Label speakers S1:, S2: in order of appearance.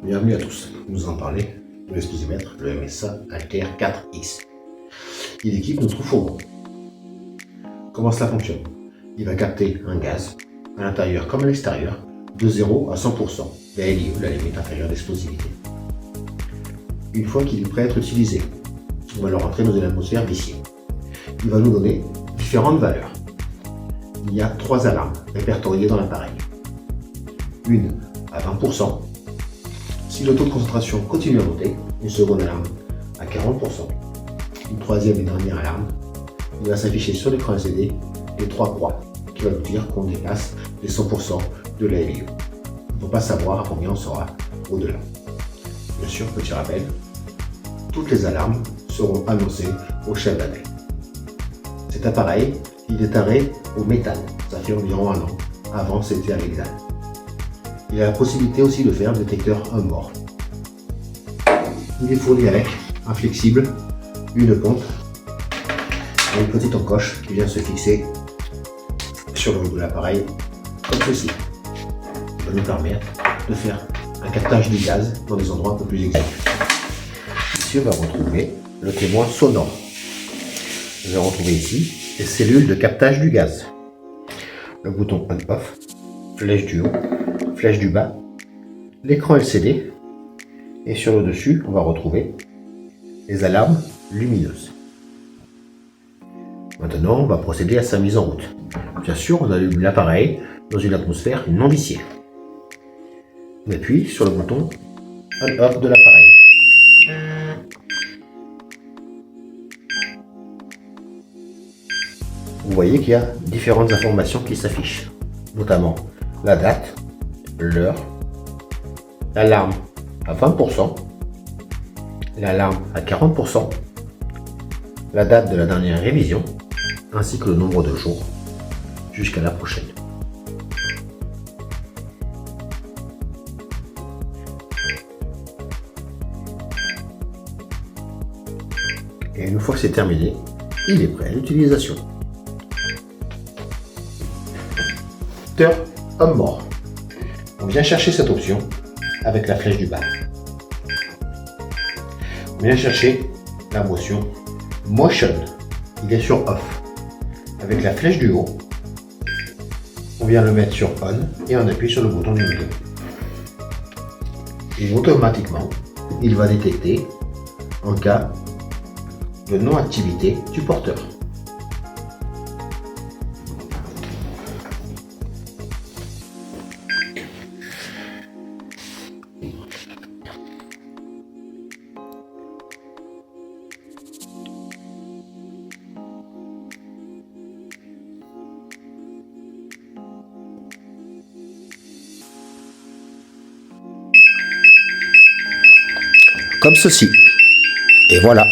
S1: Bienvenue à tous. Nous allons parler de l'explosimètre, le MSA Alter 4X. Il équipe notre fourgon. Comment cela fonctionne? Il va capter un gaz, à l'intérieur comme à l'extérieur, de 0 à 100%, la LIE, la limite inférieure d'explosivité. Une fois qu'il est prêt à être utilisé, on va le rentrer dans une atmosphère viciée. Il va nous donner différentes valeurs. Il y a 3 alarmes répertoriées dans l'appareil. Une à 20%. Si le taux de concentration continue à monter, une seconde alarme à 40%. Une troisième et dernière alarme, il va s'afficher sur l'écran LCD les 3 croix qui va nous dire qu'on dépasse les 100% de la LIE. On ne peut pas savoir à combien on sera au-delà. Bien sûr, petit rappel, toutes les alarmes seront annoncées au chef d'année. Cet appareil, il est arrêté au méthane. Ça fait environ 1 an. Avant, c'était à l'hexane. Il a la possibilité aussi de faire le détecteur homme mort. Il est fourni avec un flexible, une pompe et une petite encoche qui vient se fixer sur le haut de l'appareil comme ceci. Ça va nous permettre de faire un captage du gaz dans des endroits un peu plus exigus. Ici, on va retrouver le témoin sonore. Nous allons retrouver ici les cellules de captage du gaz. Le bouton on-off, flèche du haut, flèche du bas, l'écran LCD et sur le dessus, on va retrouver les alarmes lumineuses. Maintenant, on va procéder à sa mise en route. Bien sûr, on allume l'appareil dans une atmosphère non viciée. On appuie sur le bouton on-off de l'appareil. Vous voyez qu'il y a différentes informations qui s'affichent, notamment la date, l'heure, l'alarme à 20%, l'alarme à 40%, la date de la dernière révision, ainsi que le nombre de jours jusqu'à la prochaine. Et une fois que c'est terminé, il est prêt à l'utilisation. Homme mort. On vient chercher cette option avec la flèche du bas. On vient chercher la motion Motion. Il est sur Off. Avec la flèche du haut, on vient le mettre sur On et on appuie sur le bouton numéro 2. Et automatiquement, il va détecter en cas de non-activité du porteur. Comme ceci. Et voilà.